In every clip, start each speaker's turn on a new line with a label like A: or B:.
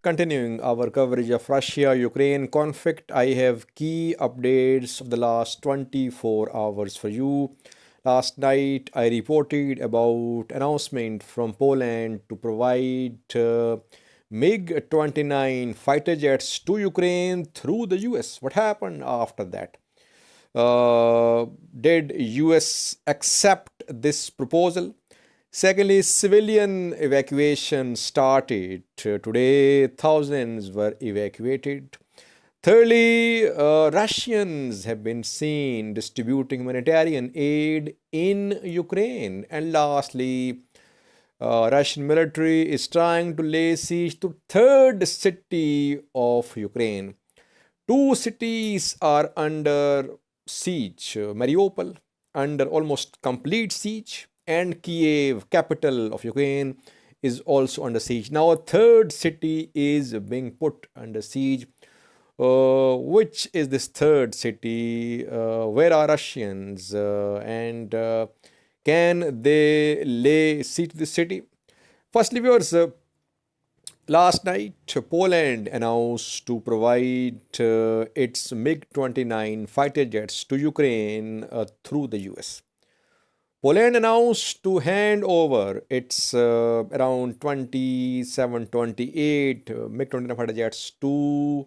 A: Continuing our coverage of Russia-Ukraine conflict, I have key updates of the last 24 hours for you. Last night, I reported about announcement from Poland to provide MiG-29 fighter jets to Ukraine through the US. What happened after that? Did US accept this proposal? Secondly, civilian evacuation started. Today, thousands were evacuated. Thirdly, Russians have been seen distributing humanitarian aid in Ukraine. And lastly, Russian military is trying to lay siege to third city of Ukraine. Two cities are under siege. Mariupol under almost complete siege, and Kiev, capital of Ukraine, is also under siege. Now a third city is being put under siege. Which is this third city? Where are Russians? And can they lay siege to the city? Firstly, viewers, last night Poland announced to provide its MiG-29 fighter jets to Ukraine through the US. Poland announced to hand over its around 27, 28 MiG-29 fighter jets to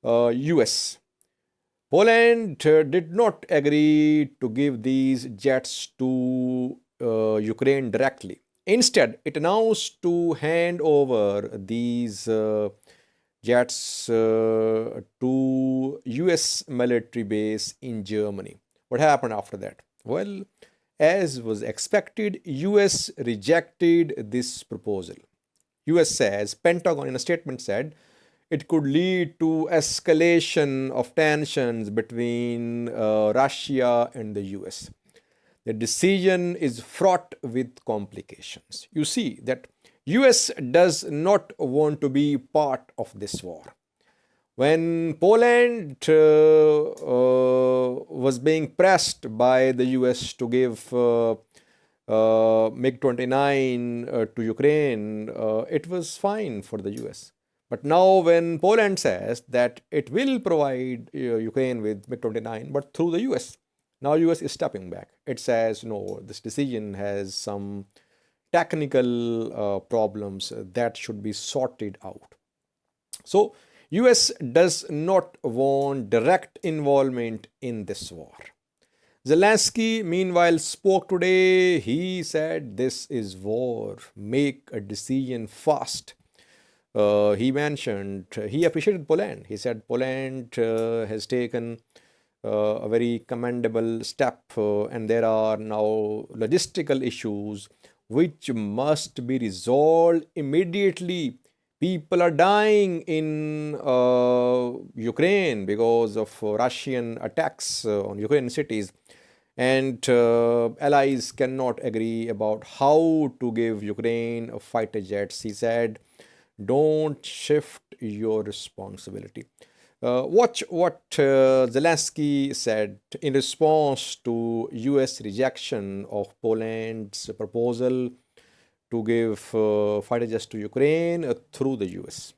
A: US. Poland did not agree to give these jets to Ukraine directly. Instead, it announced to hand over these jets to US military base in Germany. What happened after that? Well, as was expected, US rejected this proposal. US says, Pentagon in a statement said, it could lead to escalation of tensions between Russia and the US. The decision is fraught with complications. You see that US does not want to be part of this war. When Poland was being pressed by the US to give MiG-29 to Ukraine, it was fine for the US. But now when Poland says that it will provide Ukraine with MiG-29, but through the US, now US is stepping back. It says, no, this decision has some technical problems that should be sorted out. So, US does not want direct involvement in this war. Zelenskyy, meanwhile, spoke today. He said, this is war. Make a decision fast. He mentioned, he appreciated Poland. He said Poland has taken a very commendable step and there are now logistical issues which must be resolved immediately. People are dying in Ukraine because of Russian attacks on Ukrainian cities, and allies cannot agree about how to give Ukraine fighter jets. He said, don't shift your responsibility. Watch what Zelenskyy said in response to US rejection of Poland's proposal to give fighter jets to Ukraine through the US.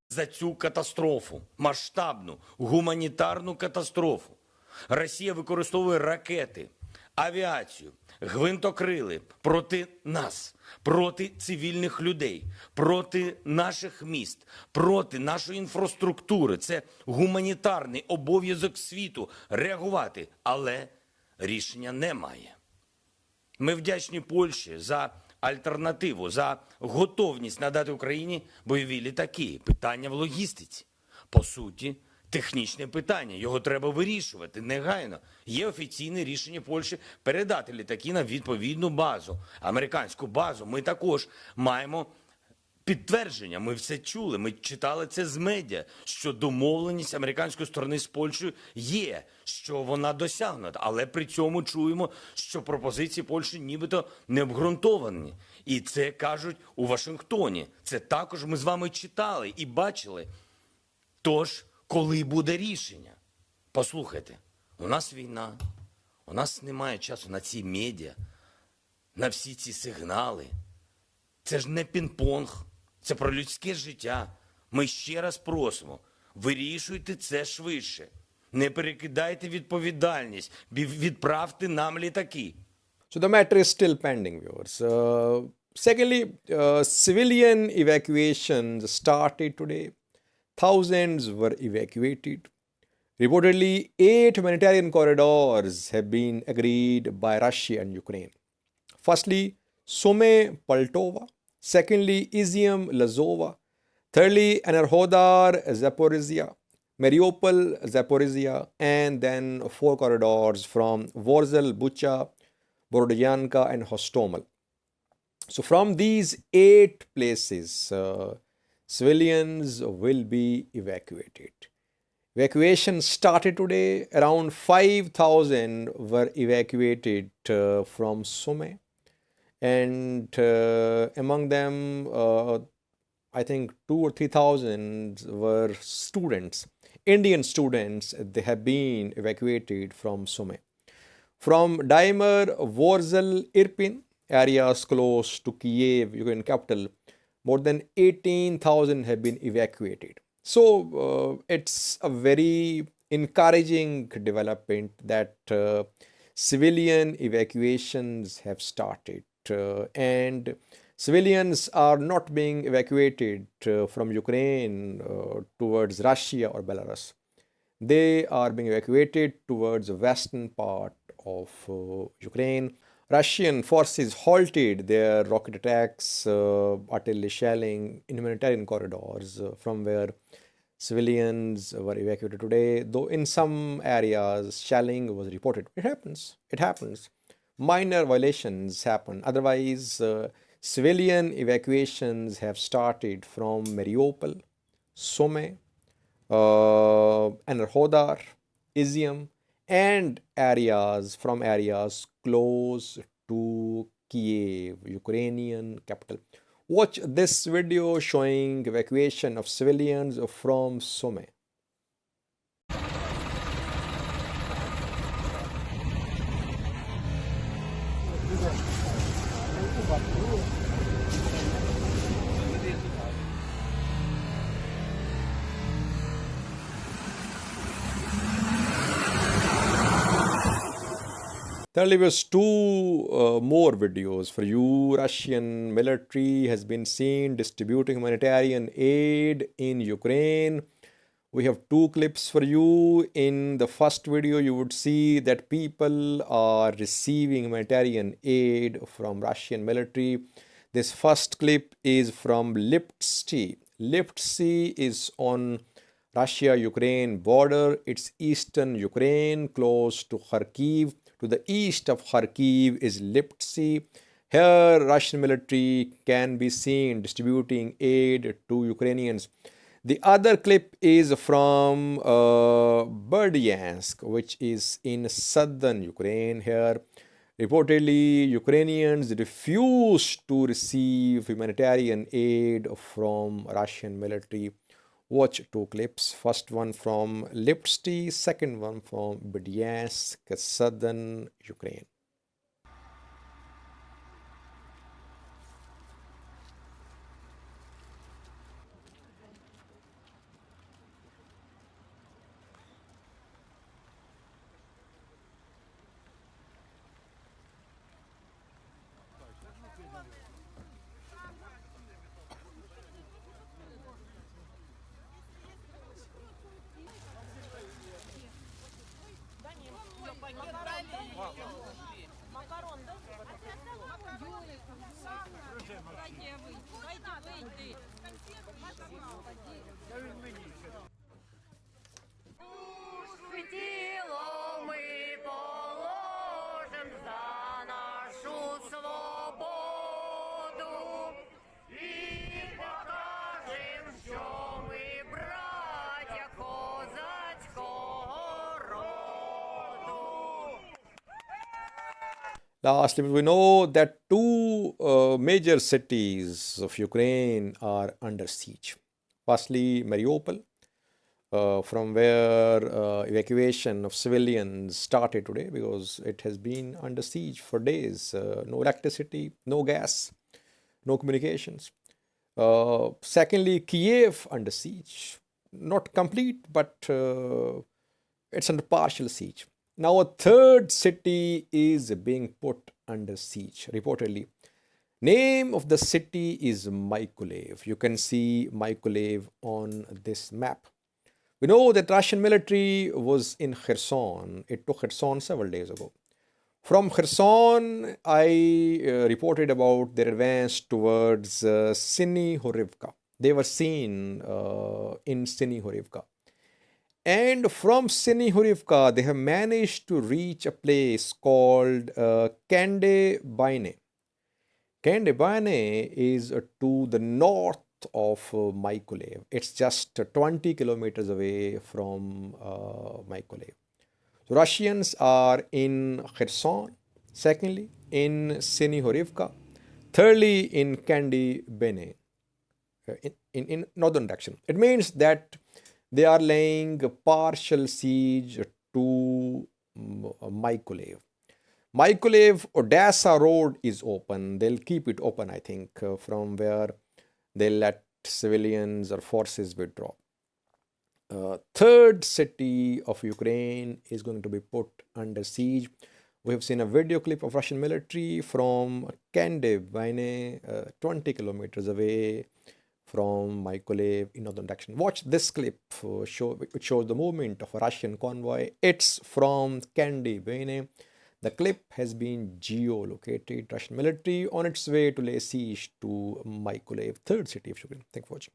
B: За цю катастрофу, масштабну гуманітарну катастрофу, Росія використовує ракети, авіацію, гвинтокрили проти нас, проти цивільних людей, проти наших міст, проти нашої інфраструктури. Це гуманітарний обов'язок світу реагувати, але рішення немає. Ми вдячні Польщі за альтернативу, за готовність надати Україні бойові літаки. Питання в логістиці. По суті, технічне питання. Його треба вирішувати негайно. Є офіційне рішення Польщі передати літаки на відповідну базу. Американську базу. Ми також маємо підтвердження. Ми все чули, ми читали це з медіа, що домовленість американської сторони з Польщею є, що вона досягнута. Але при цьому чуємо, що пропозиції Польщі нібито не обґрунтовані. І це кажуть у Вашингтоні. Це також ми з вами читали і бачили. Тож, коли буде рішення? Послухайте, у нас війна, у нас немає часу на ці медіа, на всі ці сигнали. Це ж не пінг-понг. Це про людське життя. Ми ще раз просимо, вирішуйте це швидше. Не перекидайте відповідальність, відправте нам літаки.
A: So the matter is still pending, viewers. Secondly, civilian evacuations started today. Thousands were evacuated. Reportedly, 8 humanitarian corridors have been agreed by Russia and Ukraine. Firstly, Sumy Poltova. Secondly, Izium Lazova. Thirdly, Enerhodar Zaporizhia, Mariupol Zaporizhia, and then 4 corridors from Vorzel, Bucha, Borodyanka, and Hostomel. So, from these 8 places, civilians will be evacuated. Evacuation started today. Around 5,000 were evacuated from Sumy, and among them, I think 2 or 3,000 were students, Indian students. They have been evacuated from Sumy. From Daimar, Vorzel, Irpin, areas close to Kiev, Ukraine capital, more than 18,000 have been evacuated. So it's a very encouraging development that civilian evacuations have started, and civilians are not being evacuated from Ukraine towards Russia or Belarus. They are being evacuated towards the western part of Ukraine. Russian forces halted their rocket attacks, artillery shelling in humanitarian corridors from where civilians were evacuated today. Though in some areas shelling was reported. It happens. It happens. Minor violations happen. Otherwise, civilian evacuations have started from Mariupol, Sumy, Enerhodar, Izium, and areas close to Kiev, Ukrainian capital. Watch this video showing evacuation of civilians from Sumy. Thirdly, was 2 more videos for you. Russian military has been seen distributing humanitarian aid in Ukraine. We have 2 clips for you. In the first video, you would see that people are receiving humanitarian aid from Russian military. This first clip is from Liptsy. Liptsy is on Russia-Ukraine border. It's eastern Ukraine, close to Kharkiv. To the east of Kharkiv is Liptsy. Here, Russian military can be seen distributing aid to Ukrainians. The other clip is from Berdyansk, which is in southern Ukraine. Here, reportedly, Ukrainians refused to receive humanitarian aid from Russian military. Watch 2 clips. First one from Liptsy, second one from Berdyansk, southern Ukraine.
C: Тіло ми положим за нашу свободу і покажем, що ми браття козацького роду.
A: Lastly, we know that 2 major cities of Ukraine are under siege. Firstly, Mariupol, from where evacuation of civilians started today because it has been under siege for days. No electricity, no gas, no communications. Secondly, Kiev under siege. Not complete, but it's under partial siege. Now, a third city is being put under siege, reportedly. Name of the city is Mykolaiv. You can see Mykolaiv on this map. We know that Russian military was in Kherson. It took Kherson several days ago. From Kherson, I reported about their advance towards Horivka. They were seen in Horivka. And from Horivka, they have managed to reach a place called Kandebaine. Kandebaine is to the north of Mykolaiv. It's just 20 kilometers away from Mykolaiv. So Russians are in Kherson, secondly in Horivka, thirdly in Kandebaine, in northern direction. It means that they are laying a partial siege to Mykolaiv. Mykolaiv Odessa road is open. They'll keep it open, I think, from where they'll let civilians or forces withdraw. Third city of Ukraine is going to be put under siege. We have seen a video clip of Russian military from Kandebaine, 20 kilometers away from Mykolaiv in northern direction. Watch this clip, which shows the movement of a Russian convoy. It's from Kandebaine. The clip has been geolocated. Russian military on its way to lay siege to Mykolaiv, third city of Ukraine. Thank you for watching.